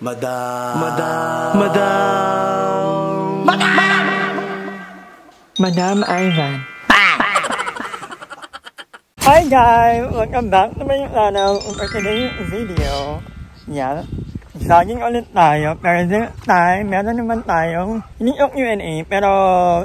Madam. Madam Ivan. Hi guys! Welcome back to my channel. For today's video, jogging ulit tayo. Pero this time, meron naman tayong hindi yung Q&A, pero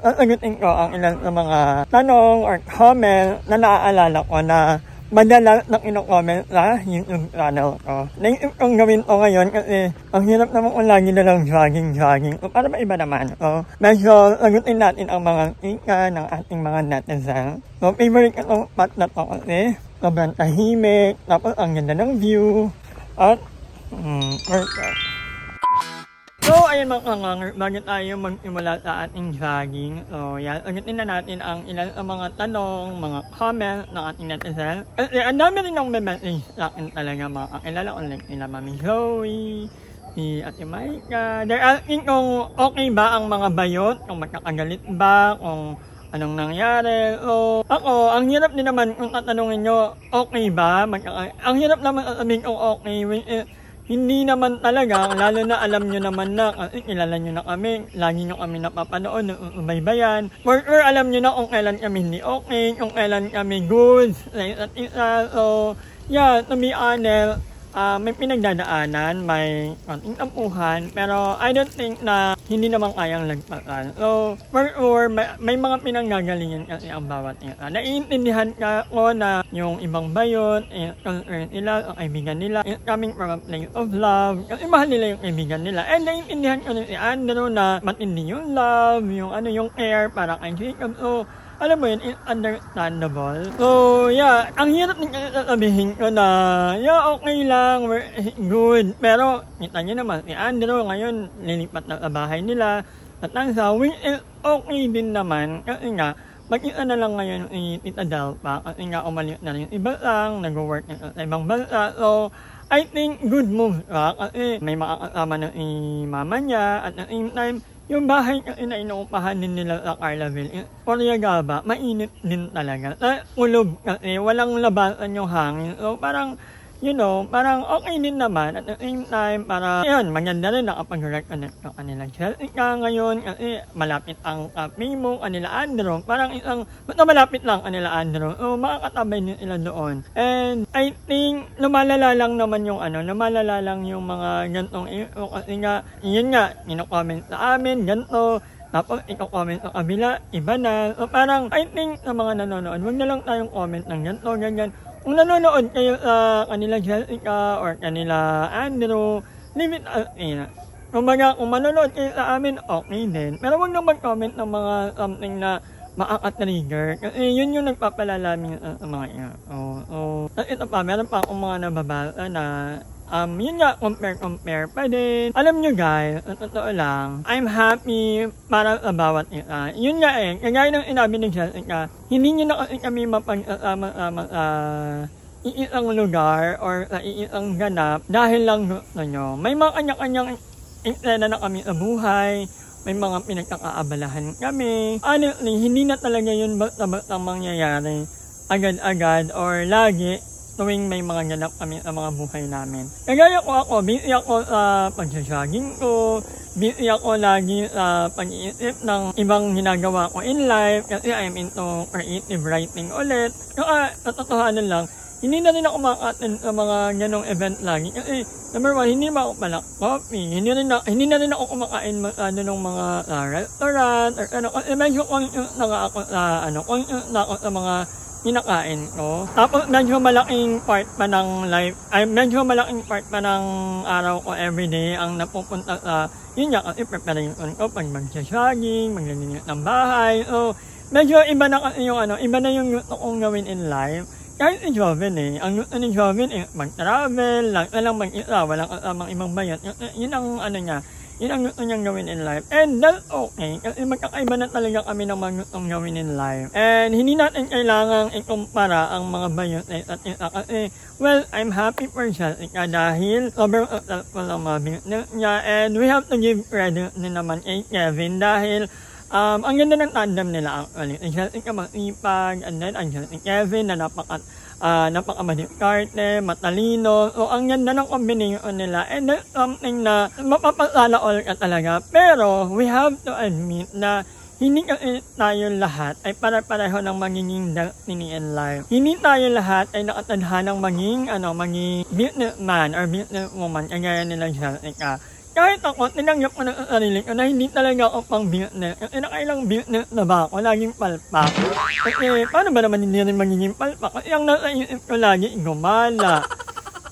sasagutin ko ang ilan sa mga tanong or comment na naaalala ko na madalas na kino-comment sa YouTube channel ko. Naisip kong gawin ko ngayon kasi ang hirap naman kung lagi na lang jogging. So, para ba iba naman? So, medyo sagutin natin ang mga ika ng ating mga netizen. So, favorite ko itong part na to kasi sobrang tahimik, tapos ang ganda ng view, at perfect. So, ayun mga kanganger, bago tayo magsimula sa ating jogging. So, sagutin na natin ang ilan sa mga tanong, mga comment ng ating netizen. Kasi ang dami rin ng message sa akin talaga mga kakilala ko, like nila Mami Zoe, si Ate Maika. They're asking kung okay ba ang mga bayot, kung magkakagalit ba, kung anong nangyari. So, ako, ang hirap din naman kung tatanungin nyo, okay ba? Ang hirap naman sasabihin kung okay, which is, hindi naman talaga, lalo na alam nyo naman na, kasi kilala nyo na kami, lagi nyo kami napapanood, baybayan. For sure, alam nyo na kung kailan kami hindi okay, kung kailan kami good, like at isa. So, to be honest, may pinagdadaanan, may konting tampuhan, pero I don't think na hindi naman kayang lagpasan. So, for sure, may mga pinanggagalingan kasi ang bawat isa. Naiintindihan ko na yung ibang bayot, concern nila, ang kaibigan nila, is coming from a place of love, kasi mahal nila yung kaibigan nila. And naiintindihan ko si Andrew na matindi yung love, yung care para kay Jacob. So, alam mo yun, it's understandable. So, ang hirap din kasi sasabihin ko na, okay lang, we're good. Pero, kita nyo naman, si Andrew ngayon, lilipat na sa bahay nila. At ang sa, which is okay din naman, kasi nga, mag-isa na lang ngayon si Tita Delpa, kasi nga umalis na rin iba lang, nag-work sa ibang bansa. So, I think good move ka, kasi may makakasama na si mama niya, at the same time, yung bahay kasi na inuupahan din nila sa Carlaville, Coriagaba, mainit din talaga. Sa ulob kasi, walang labasan yung hangin. So parang, parang okay din naman. At the same time, para, maganda rin nakapag-reconnect ka kanila. Jessica ngayon, kasi malapit ang cafe mo, kanila Andrew. Parang basta malapit lang kanila Andrew. So makakatabay din sila doon. And I think, lumalala lang naman yung mga gantong issue. Kasi nga, yun nga, ino-comment sa amin, ganto. Tapos, iko-comment sa kabila, iba na. So parang, I think, sa mga nanonood, wag na lang tayong comment ng ganto, ganyan. Kung nanonood kayo sa kanila Jessica or kanila Andrew, leave it as in. Kumbaga, kung manonood kayo sa amin, okay din. Pero huwag na mag-comment ng mga something na makaka-trigger. Kasi yun yung nagpapalalamin sa mga ina. At ito pa, meron pa akong mga nababasa na yun nga, compare pa din. Alam nyo guys, sa totoo lang, I'm happy para sa bawat isa. Yun nga kagaya ng inabi ni Jessica, hindi nyo na kasi kami mapag-sama-sama sa iisang lugar or sa iisang ganap dahil lang gusto nyo. May mga kanya-kanyang eksena na kami sa buhay, may mga pinagkakaabalahan kami. Honestly, hindi na talaga yun basta-basta mangyayari agad-agad or lagi tuwing may mga ganap kami sa mga buhay namin. Kagaya ko busy ako sa pag-jogging ko, busy ako lagi sa pag-iisip ng ibang ginagawa ko in life kasi I'm into creative writing ulit. Kaya tatotohanan lang, hindi na rin ako maka-attend sa mga ganong event lagi kasi number one, hindi naman ako pala coffee, hindi na rin ako kumakain ng mga restaurant or kasi medyo conscious na ako sa mga kinakain ko. Tapos medyo malaking part pa ng araw ko everyday ang napupunta sa, yun nga kasi preparation ko pag mag-jogging, maglilinis ng bahay. So, medyo iba na kasi iba na yung gusto kong gawin in life. Kahit si Joven ang gusto ni Joven mag-travel, lang mag-isa, walang kasamang ibang bayat. Yun ang niya. Yun ang gusto niyang gawin in life. And that's okay. Kasi magkakaiba na talaga kami ng mga gustong gawin in life. And hindi natin kailangang ikumpara ang mga bayot at isa. Kasi, well, I'm happy for Jessica dahil sobrang successful ang mga business niya. And we have to give credit din naman kay Kevin dahil Ang ganda ng tandem nila actually. Ang ka mag-ipag, and then ang Kevin na napaka-malikarte, matalino. So, ang ganda ng combination nila. And that's something na mapapasala all ka talaga. Pero, we have to admit na hindi kasi tayo lahat ay pare-pareho ng magiging destiny in life. Hindi tayo lahat ay nakatadhanang maging businessman or businesswoman kagaya nila Jessica. Kahit ako, tinanggap ko ng sarili ko na hindi talaga ako pang business. Kasi nakailang business na ba ako, laging palpak. Kasi paano ba naman hindi rin magiging palpak? Kasi ang nasa isip ko lagi, gumala,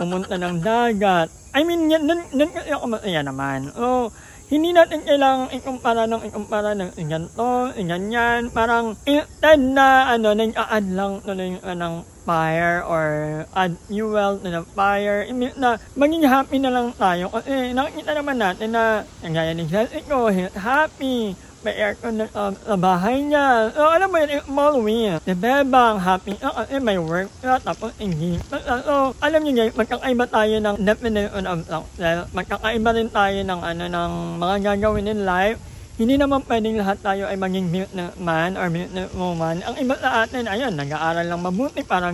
pumunta ng dagat. I mean, nun kasi ako masaya naman. So, hindi natin kailangang ikumpara ng ganito, ganyan. Parang instead na nag-a-add lang tuloy ng fire or add fuel to the fire. Imbis na maging happy na lang tayo. Kasi nakikita naman natin na gaya ni Jessica, happy. May aircon sa bahay niya. So, alam mo yun, small win. Si Bebang, happy kasi may work siya, tapos hindi. So, alam niyo guys, magkakaiba tayo ng definition of success. Magkakaiba rin tayo ng mga gagawin in life. Hindi naman pwedeng lahat tayo ay maging businessman or businesswoman. Ang iba sa atin, ayun, nag-aaral lang mabuti para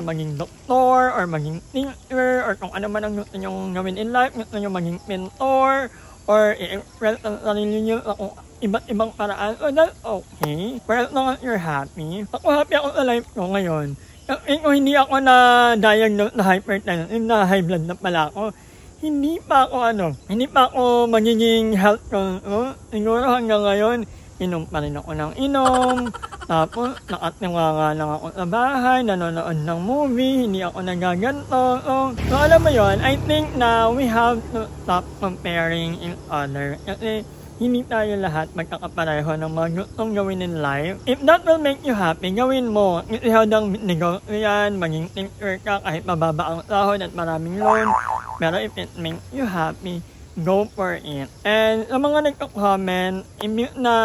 maging doktor or maging teacher or kung ano man ang gusto nyo gawin in life. Gusto nyo maging mentor or i-express ang sarili nyo kung iba't ibang paraan. So that's okay. But as long as you're happy. Ako happy ako sa life ko ngayon. Kasi kung hindi ako na-diagnose na hypertension, na high blood na pala ako, hindi pa ako magiging health ko. Siguro hanggang ngayon, inom pa rin ako ng inom. Tapos, nakatiwanga lang ako sa bahay, nanonood ng movie, hindi ako nagaganto. So alam mo yon, I think na we have to stop comparing each other. Kasi, hindi tayo lahat magkakapareho ng mga gustong gawin in life. If that will make you happy, gawin mo. Ihadang negosyo yan, maging thinker ka kahit mababa ang sahod at maraming loan. Pero if it makes you happy, go for it. And sa mga nagko-comment, immute na,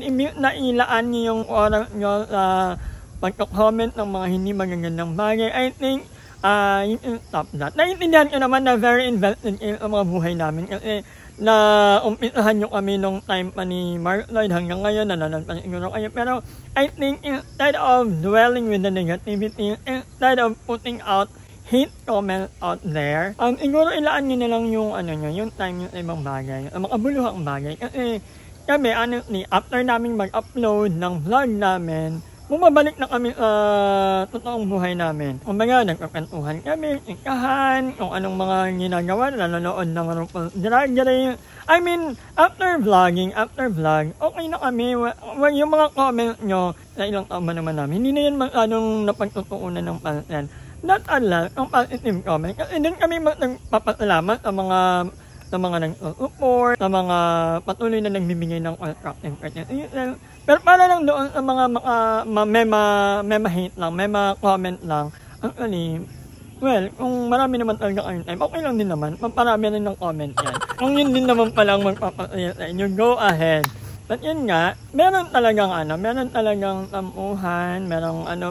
immute na ilaan niyo yung oras nyo sa pagko-comment ng mga hindi magagandang bagay. I think, you can stop that. Naiintindihan ko naman na very invested in ang mga buhay namin kasi na umpisahan nyo kami nung time pa ni Mark Lloyd hanggang ngayon, nanonood pa siguro kayo. Pero I think instead of dwelling with the negativity, instead of putting out hate comments out there, siguro ilaan nyo na lang yung time nyo sa ibang bagay, makabuluhang bagay. Kasi kami, honestly, after naming mag-upload ng vlog namin, bumabalik na kami sa totoong buhay namin. Kumbaga, nagkakantuhan kami, ikahan, kung anong mga ginagawa, nanonood ng RuPaul's Drag Race. I mean, after vlog, okay na kami. Yung mga comments nyo, sa ilang taon ba naman namin, hindi na yan masyadong napagtutuunan ng pansin. Not unless, ang positive comment. Kasi din kami nagpapasalamat sa mga nag-support, sa mga patuloy na nagbibigay ng constructive criticism. Pero para lang doon sa mga hate lang, may comment lang. Actually, well, kung marami naman talaga kayong time, okay lang din naman. Parami rin ng comment yan. Kung yun din naman palang magpapasaya sa inyo, go ahead. But yun nga, meron talagang tamuhan,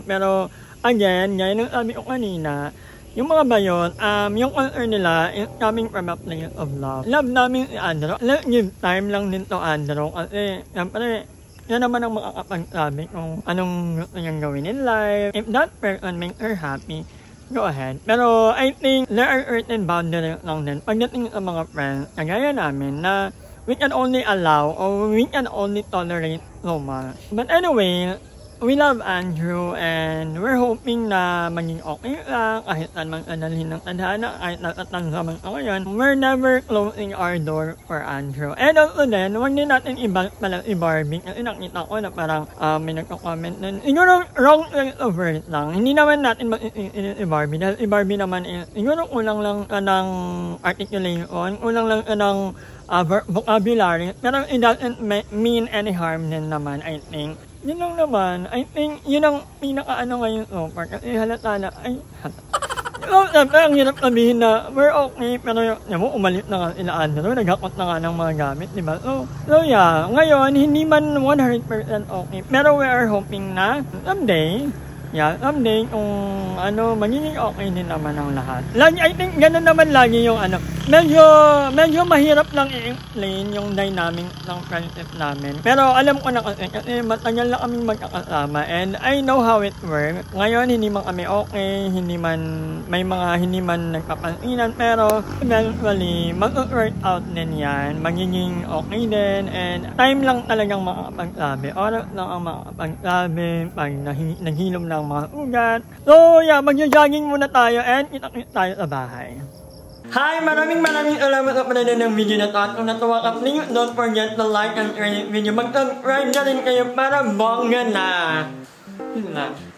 pero again, gaya ng sabi ko kanina, yung mga bayon, yung concern nila is coming from a place of love. Love namin si Andrew. Let's give time lang din to Andrew kasi, siyempre, yan naman ang makakapagsabi kung anong gusto niyang gawin in life. If that person makes her happy, go ahead. Pero I think there are certain boundaries lang din pagdating sa mga friends, kagaya namin na we can only allow or we can only tolerate so much. But anyway, we love Andrew and we're hoping na maging okay lang kahit saan mang analhin ng tadhana, kahit natatanggap ako yun. We're never closing our door for Andrew. And also then, huwag din natin pala si Barbie kasi nakita ko na parang may nagko-comment nun. Siguro wrong of words lang. Hindi naman natin mag-iinit si Barbie dahil si Barbie naman siguro kulang lang ng articulation, kulang lang ng vocabulary, pero it doesn't mean any harm din naman, I think. Yun lang naman, I think, yun ang pinaka-ano ngayon so far, kasi halata na, so, siyempre, ang hirap sabihin na, we're okay, pero umalit na nga sila Andrew, naghakot na nga ng mga gamit, diba? So yeah, ngayon, hindi man 100% okay, pero we are hoping na, someday, Yan, someday kung ano, magiging okay din naman ang lahat. Lagi, I think ganun naman lagi yung ano, medyo mahirap lang i-explain yung dynamic ng friendship namin. Pero alam ko na kasi matagal na kaming magkakasama and I know how it works. Ngayon hindi man kami okay, may mga hindi man nagpapansinan, pero eventually mag-work out din yan, magiging okay din, and time lang talagang makakapagsabi, oras lang ang makakapagsabi pag naghilom ng mga ugat. So yeah, magja-jogging muna tayo and kita-kita tayo sa bahay. Hi! Maraming salamat sa panonood ng video na to. At kung natuwa ka, please don't forget to like and share this video. Mag-subscribe na rin kayo para bongga na. Yun na.